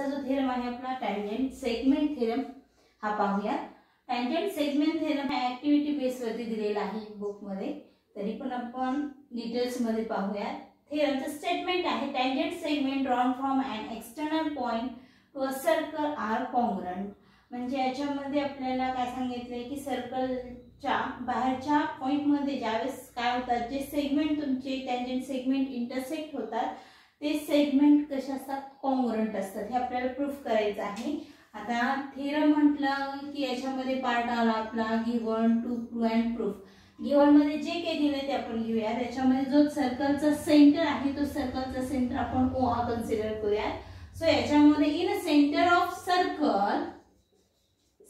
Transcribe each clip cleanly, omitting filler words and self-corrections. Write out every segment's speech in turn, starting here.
जो थेरम आहे आपला टँजंट सेगमेंट थेरम हा पाहूया। टँजंट सेगमेंट थेरम हा ऍक्टिव्हिटी बेस वरती दिलेला आहे बुक मध्ये, तरी पण आपण डिटेल्स मध्ये पाहूया। थेरमचं स्टेटमेंट आहे tangent segment drawn from an external point to a circle are congruent. म्हणजे याच्यामध्ये आपल्याला काय सांगितलंय की सर्कलच्या बाहेरच्या पॉइंट मध्ये ज्यावेळेस काय होतात, जे सेगमेंट तुमचे टँजंट सेगमेंट इंटरसेक्ट होतात ते सेगमेंट कसे असतात, कॉन्ग्रुएंट असतात, हे आपल्याला प्रूफ करायचं आहे। आता थेरम म्हटलं की याच्यामध्ये पार्ट आला आपला given, to prove and proof. Given मध्ये जे काही दिले ते आपण घेऊया। त्याच्यामध्ये जो सर्कलचा सेंटर आहे तो सर्कलचा सेंटर आपण ओ हा कन्सिडर करूया। सो याच्यामध्ये in centre of circle,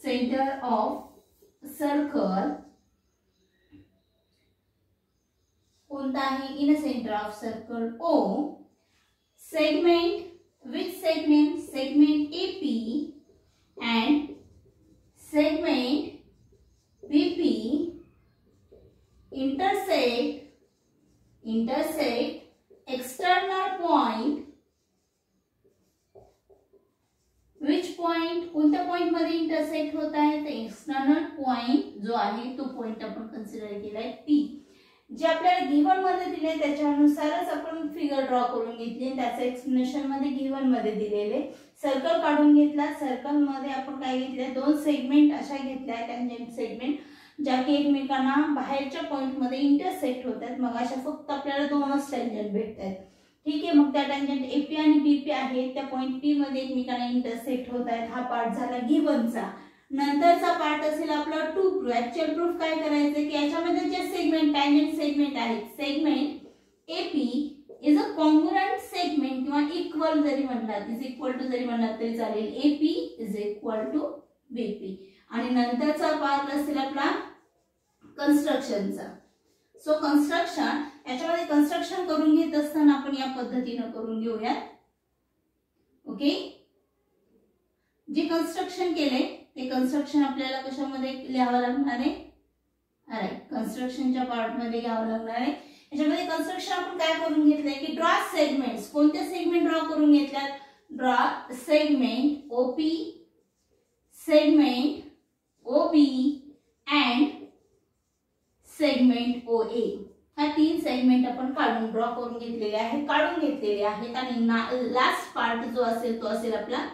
centre of circle कोणता आहे, in centre of circle O, segment, which segment, segment AP and segment BP intersect external point, which point, कोणत्या पॉइंट मध्ये इंटरसेक्ट होत आहे, तर एक्सटर्नल पॉइंट जो आहे तो पॉइंट आपण कन्सिडर केलाय P। जे आपल्याला गिवन मध्ये दिले त्याच्यानुसारच आपण फिगर ड्रॉ करून घेतली, त्याचं एक्सप्लेनेशन मध्ये गिवन मध्ये दिलेले सर्कल काढून घेतला। सर्कल मध्ये आपण काय घेतले, दोन सेगमेंट अशा घेतल्या टँजंट सेगमेंट, ज्या की एकमेकांना बाहेरच्या पॉइंट मध्ये इंटरसेक्ट होतात। मग अशा फक्त आपल्याला दोनच टँजंट भेटतात, ठीक आहे। मग त्या टँजंट एपी आणि बीपी आहेत, त्या पॉइंट पी मध्ये एकमेकांना इंटरसेक्ट होत आहेत। हा पार्ट झाला गिवनचा। नंतरचा पार्ट असेल आपला टू प्रूफ। ऍक्च्युअल प्रूफ काय करायचं की याच्यामध्ये जे सेगमेंट टँजंट सेगमेंट आहेत, segment AP is a congruent segment किंवा इक्वल जरी म्हणलात, इज इक्वल टू जरी म्हणलात तरी चालेल, AP is equal to BP. आणि नंतरचा पार्ट असेल आपला कन्स्ट्रक्शनचा। सो कन्स्ट्रक्शन, याच्यामध्ये कन्स्ट्रक्शन करून घेत असताना आपण या पद्धतीने करून घेऊया, ओके। जे कन्स्ट्रक्शन केले ते कन्स्ट्रक्शन आपल्याला कशामध्ये लिहावं लागणार आहे, राईट, कन्स्ट्रक्शनच्या पार्ट मध्ये घ्यावं लागणार आहे। याच्यामध्ये कन्स्ट्रक्शन आपण काय करून घेतलंय की ड्रॉ सेगमेंट्स, कोणते सेगमेंट ड्रॉ करून घेतल्यात, draw segment OP, segment OB and segment OA. हा तीन सेगमेंट आपण काढून ड्रॉ करून घेतलेले आहेत आणि लास्ट पार्ट जो असेल तो असेल आपला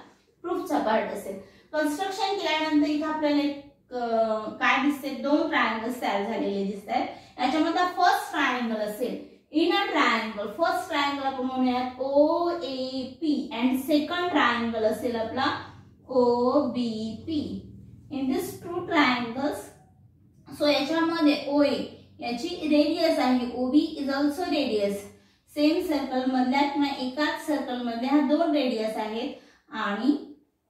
प्रूफचा पार्ट असेल। कन्स्ट्रक्शन केल्यानंतर इथे आपल्याला काय दिसते, दोन ट्रायंगल्स तयार झालेले दिसतात। याच्यामध्ये फर्स्ट ट्रायंगल असेल इनर ट्रायंगल, फर्स्ट ट्रायंगल आपण म्हणूयात OAP अँड सेकंड ट्रायंगल असेल आपला OBP। In this two triangles, so याच्यामध्ये OA याची रेडियस आहे, OB is also radius. Same circle मधल्या किंवा एकाच सर्कल मध्ये हा दोन रेडियस आहेत आणि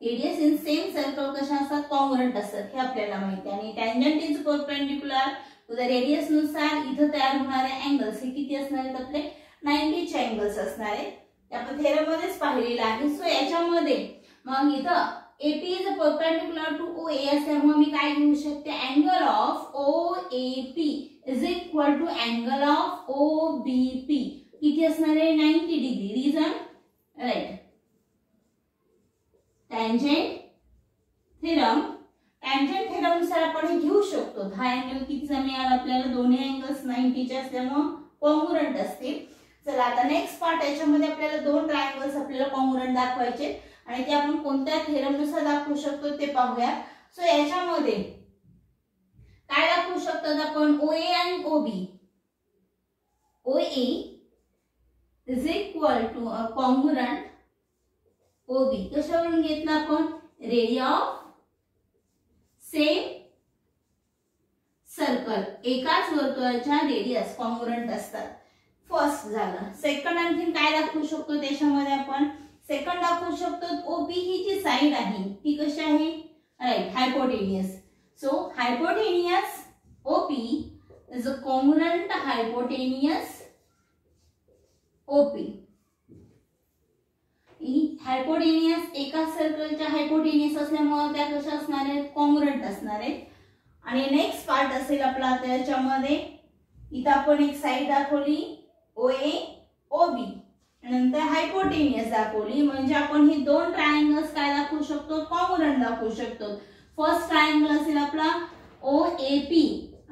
रेडियस इन सेम सर्कल कशा असतात, कॉन्ग्रुएंट असतात, हे आपल्याला माहिती आहे। आणि tangent is perpendicular to the radius नुसार इथे तयार होणारे अँगल्स हे किती असणार आहेत, आपले 90 चे अँगल्स असणार आहेत, ते आपण थेरम मध्येच पाहिलेलं आहे। सो याच्यामध्ये मग इथं AP is perpendicular to OA असल्यामुळे मी काय घेऊ शकते, angle of OAP is equal to angle of OBP, किती असणार आहे, 90 degree. Reason, right, tangent theorem, tangent theorem नुसार आपण हे घेऊ शकतो। हा अँगल कितीचा मिळाला आपल्याला, दोन्ही अँगल्स 90 चे असल्यामुळे कॉन्ग्रुएंट असतील। चला आता नेक्स्ट पार्ट, याच्यामध्ये आपल्याला दोन ट्रायंगल्स आपल्याला कॉन्ग्रुएंट दाखवायचे आणि ते आपण कोणत्या थेरम नुसार दाखवू शकतो ते पाहूया। सो याच्यामध्ये काय दाखवू शकतो आपण, OA आणि OB, OA is equal to a congruent OB। कशावरून घेतला आपण, रेडियस ऑफ सेम सर्कल, एकाच वर्तुळाच्या रेडियस कॉन्ग्रुएंट असतात। फर्स्ट झालं। सेकंड आणखी काय दाखवू शकतो त्याच्यामध्ये आपण, सेकंड दाखवू शकतो OB ही जी साइड आहे ती कशी आहे, right, hypotenuse. So hypotenuse OP is a congruent hypotenuse OP। Hypotenuse एका सर्कलच्या हायपोटेनियस असल्यामुळे त्या कशा असणार आहेत, कॉन्ग्रुएंट असणार आहेत। आणि नेक्स्ट पार्ट असेल आपला त्याच्यामध्ये, इथं आपण एक साइड दाखवली OA OB, नंतर हायपोटेनियस दाखवली, म्हणजे आपण हे दोन ट्रायंगल्स कॉन्ग्रुएंट दाखवू शकतो. फर्स्ट ट्रायंगल असेल आपला OAP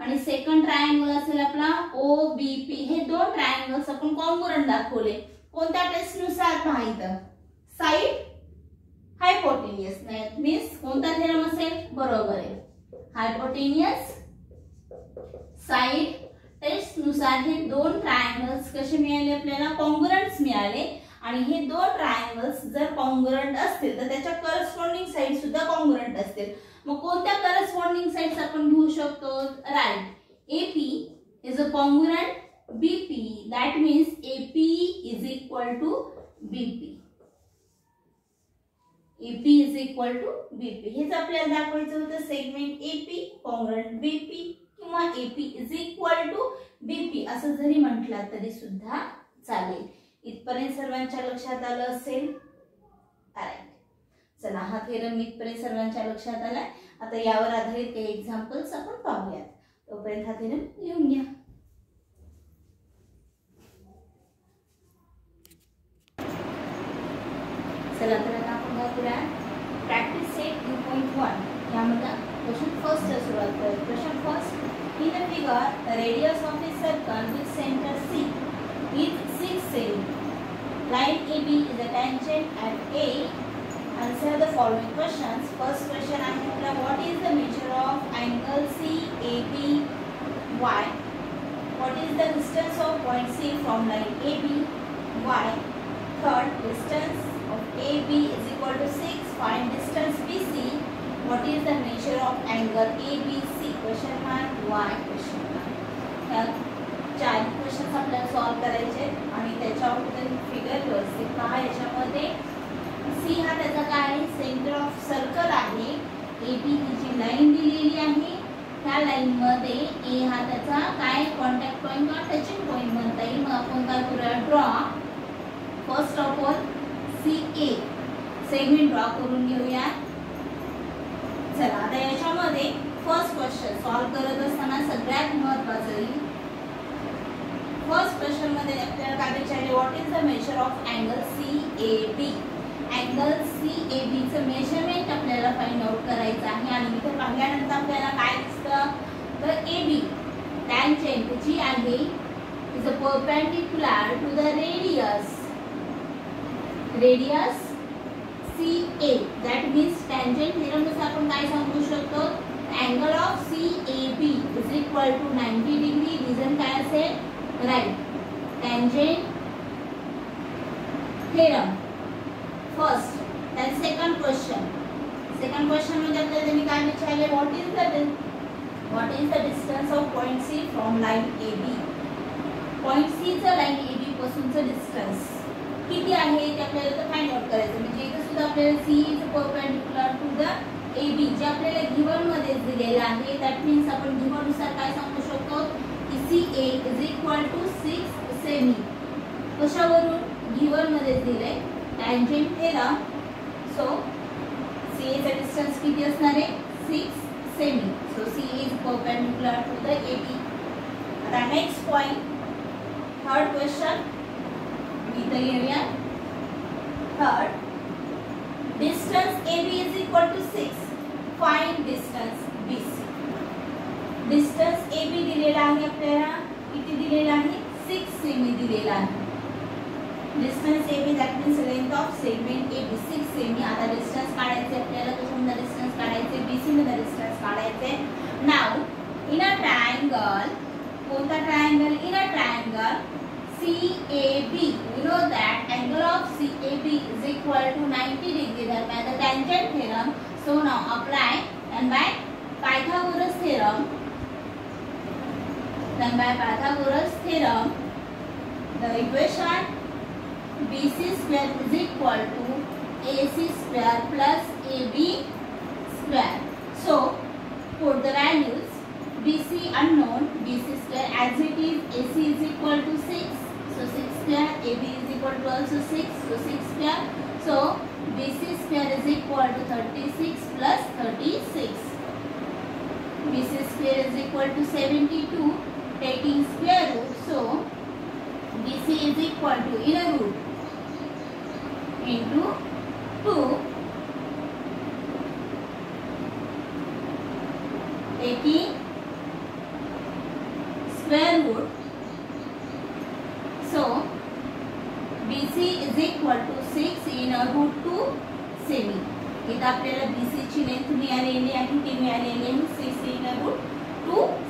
आणि सेकंड ट्रायंगल असेल आपला OBP. हे दोन ट्रायंगल्स आपण कॉन्ग्रुएंट दाखवले. कोणत्या टेस्टनुसार पहा इथं साइड हायपोटेन्युअस नाही मीन्स कोणता थेरम असेल बरोबर आहे हायपोटेन्युअस साइड टेस्ट नुसार हे दोन ट्रायंगल्स कसे मिळाले आपल्याला कॉन्ग्रुएंट्स मिळाले. आणि हे दोन ट्रायंगल्स जर कॉन्ग्रुएंट असतील तर त्याच्या करस्पॉन्डिंग साइड सुद्धा कॉन्ग्रुएंट असतील. मग कोणत्या करस्पॉन्डिंग साइड्स आपण घेऊ शकतो right. AP is a congruent BP that means AP is equal to BP. AP is equal to BP. हेच आपल्याला दाखवायचं होतं सेगमेंट AP कॉन्ग्रुएंट BP किंवा AP is equal to BP असं जरी म्हटलं तरी सुद्धा चालेल. इथपर्यंत सर्वांच्या लक्षात आलं असेल. राइट. चला हा थेरम इथपर्यंत सर्वांच्या लक्षात आलाय. आता यावर आधारित काही एक्झाम्पल्स आपण पाहूयात. तोपर्यंत हा थेरम लिहून घ्या. चला तर आता आपण बघूया प्रॅक्टिस सेट 2.1 यामध्ये क्वेश्चन फर्स्ट सुरुवात करूया. Question first in the figure the radius of a circle with centre C is 6 cm. Line AB is a tangent at A. Answer the following questions. First question आहे आपला what is the measure of angle CABY? What is the distance of point C from line AB? Y. Third, distance of AB is equal to 6. Find distance BC. What is the measure of angle ABC? Question mark Y question mark. चार question आपल्याला solve करायचे आणि त्याच्यावर figure व्यवस्थित पहा. याच्यामध्ये C हा त्याचा काय आहे सेंटर ऑफ सर्कल आहे. AB ही जी लाईन दिलेली आहे त्या लाईन मध्ये ए हा त्याचा काय कॉन्टॅक्ट पॉइंट किंवा टचिंग पॉइंट म्हणता येईल. मग आपण काय करूया draw first of all CA segment draw करून घेऊया. चला आता याच्यामध्ये फर्स्ट क्वेश्चन सॉल्व करत असताना सगळ्यात महत्त्वाचं फर्स्ट क्वेश्चन मध्ये आपल्याला काय विचारले what is the measure of angle CAB. Angle CAB चं मेजरमेंट आपल्याला फाइंड आउट करायचं आहे. आणि इथे पाहिल्यानंतर आपल्याला काय दिसतं तर AB टॅन्जेंट जी आहे is a perpendicular to the radius CA. That means tangent theorem नुसार आपण काय सांगू शकतो angle of CAB is equal to 90 degree. Reason काय असेल right tangent theorem first. then second question मध्ये आपल्याला त्यांनी काय विचारले what is the distance of point C from line AB. point C चं लाईन AB पासूनचं डिस्टन्स किती आहे ते आपल्याला तर फाइंड आउट करायचं. म्हणजे इथे सुद्धा आपल्याला C is perpendicular to the AB जे आपल्याला गिवन मध्ये दिलेलं आहे. दॅट मीन्स आपण गिवन नुसार काय सांगू शकतो CA is equal to 6 semi. कशावरून गिवन मध्ये दिले टॅन्जेंट थेरम. सो CA चा डिस्टन्स किती असणार आहे 6 semi. So CA is perpendicular to the AB. आता नेक्स्ट पॉइंट थर्ड क्वेश्चन इथे घेऊया. Third distance AB is equal to 6. Find distance BC. Distance AB दिलेला आहे आपल्याला किती दिलेला आहे 6 सेमी दिलेला आहे. Distance AB that means length of segment AB 6 semi. आता डिस्टन्स काढायचे आपल्याला कशामध्ये डिस्टन्स काढायचे BC मध्ये डिस्टन्स काढायचे. नाउ इन अ ट्रायंगल कोणता triangle in a triangle CAB we know that angle of CAB is equal to 90 degree. that by the tangent theorem. So now apply and by Pythagoras theorem. Then by Pythagoras theorem, the equation BC square is equal to AC square plus AB square. So put the values BC unknown, BC square as it is. AC is equal to 6, so 6 square. AB is equal to also 6, so 6 square. So BC square is equal to 36 plus 36. BC square is equal to 72. Taking square root, so BC is equal to inner root into 2 semi. इथं आपल्याला BC ची length मिळालेली आहे, ती मिळालेली आहे 6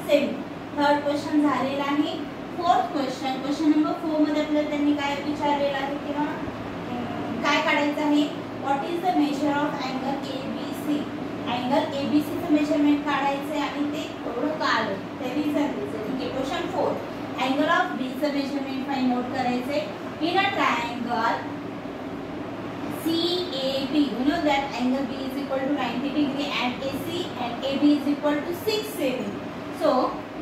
semi. Third question झालेला आहे. फोर्थ क्वेश्चन नंबर 4 मध्ये आपल्याला त्यांनी काय विचारलेलं आहे किंवा काय काढायचं आहे. What is the measure of angle ABC. Angle ABC चं मेजरमेंट काढायचं आहे आणि ते थोडं काढलं ते रिझन. ठीक आहे. क्वेश्चन 4 अँगल ऑफ B चं मेजरमेंट फाइंड आउट करायचंय. In a triangle CAB, you know that angle B is equal to 90 degree and AC and AB is equal to 6 semi. So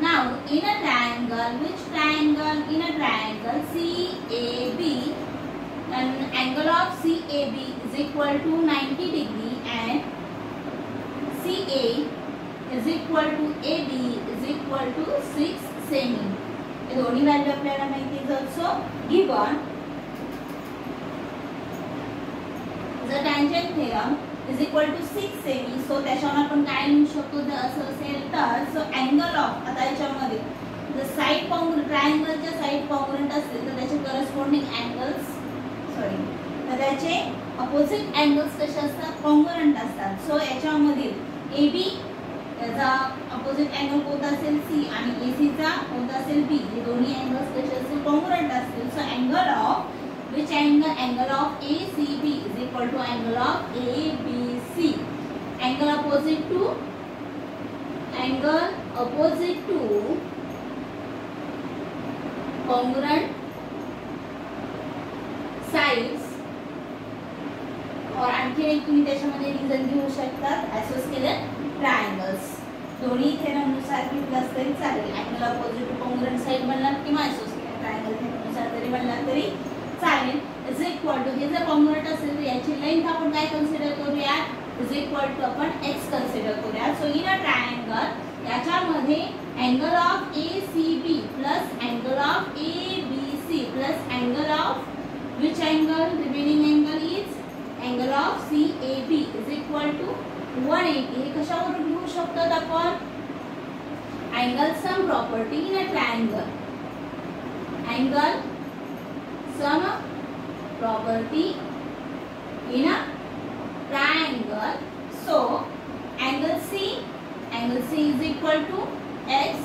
now in a triangle, which triangle? In a triangle CAB, an angle of CAB is equal to 90 degree and CA is equal to AB is equal to 6 semi. ये दोन्ही value आपल्याला माहिती आहे. also given the tangent theorem is equal to 6 semi. so त्याच्यावर आपण काय लिहू शकतो जर असं असेल तर so angle of आता याच्यामध्ये जर साइड कॉन्ग्रुएंट ट्रायंगलच्या साइड कॉन्ग्रुएंट असेल तर त्याचे करस्पॉन्डिंग अँगल्स तर त्याचे अपोजिट अँगल्स कसे असतात कॉन्ग्रुएंट असतात. सो याच्यामध्ये AB याचा अपोजिट अँगल कोणता असेल C आणि AC चा कोणता असेल B. हे दोन्ही अँगल्स कसे असतील कॉन्ग्रुएंट असतील. So angle of which angle? Angle of ACB is equal to angle of ABC. Angle opposite to congruent sides. और आणखी एक तुम्ही त्याच्यामध्ये रिझन घेऊ शकतात आयसोस्केलर ट्रायंगल्स. दोन्ही थेरमनुसार घेतलास तरी चालेल. Angle opposite two congruent side बनणार किंवा आयसोस्केलर ट्रायंगल थेरमनुसार तरी बनणार तरी चालेल. इज इक्वल टू हे जर कॉन्ग्रुएंट असेल तर याची लेंथ आपण काय कन्सिडर करूया इज इक्वल टू आपण x कन्सिडर करूया. सो इन अ ट्रायंगल याच्यामध्ये angle of ACB plus angle of ABC plus angle of which angle remaining angle is angle of CAB is equal to 180. हे कशावरून लिहू शकतो आपण angle sum property in a triangle. Angle sum property in a triangle. So angle C is equal to x,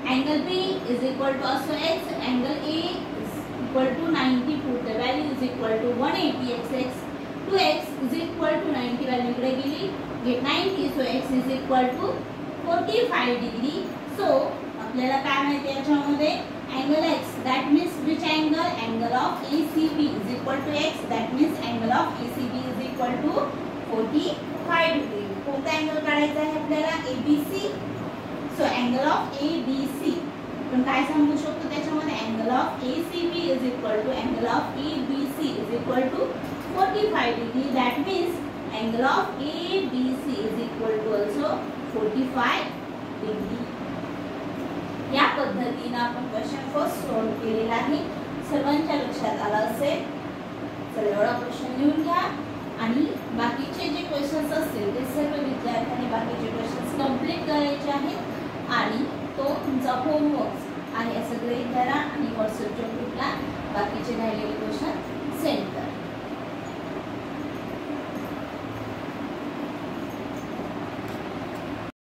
angle B is equal to also x, angle A is equal to 90. Put the value is equal to 180 x 2x is equal to 90 value इकडे गेली get 90. so x is equal to 45 degree. so आपल्याला काय माहिती आहे याच्यामध्ये angle x that means which angle of ACB is equal to x that means angle of ACB is equal to 45 degree. कोणता angle काढायचा आहे आपल्याला ABC. So angle of ABC आपण काय सांगू शकतो त्याच्यामध्ये angle of ACB is equal to angle of ABC is equal to 45 degree. that means angle of ABC is equal to also 45 degree. या पद्धतीने आपण क्वेश्चन फर्स्ट सॉल्व केलेला आहे. सर्वांच्या लक्षात आला असेल. चला एवढा क्वेश्चन लिहून घ्या आणि बाकीचे जे क्वेश्चन्स असतील ते सर्व विद्यार्थ्यांनी बाकीचे क्वेश्चन्स कंप्लीट करायचे आहेत आणि तो तुमचा होमवर्क आहे असं गृहीत धरा आणि व्हॉट्सअपच्या ग्रुपला बाकीचे राहिलेले क्वेश्चन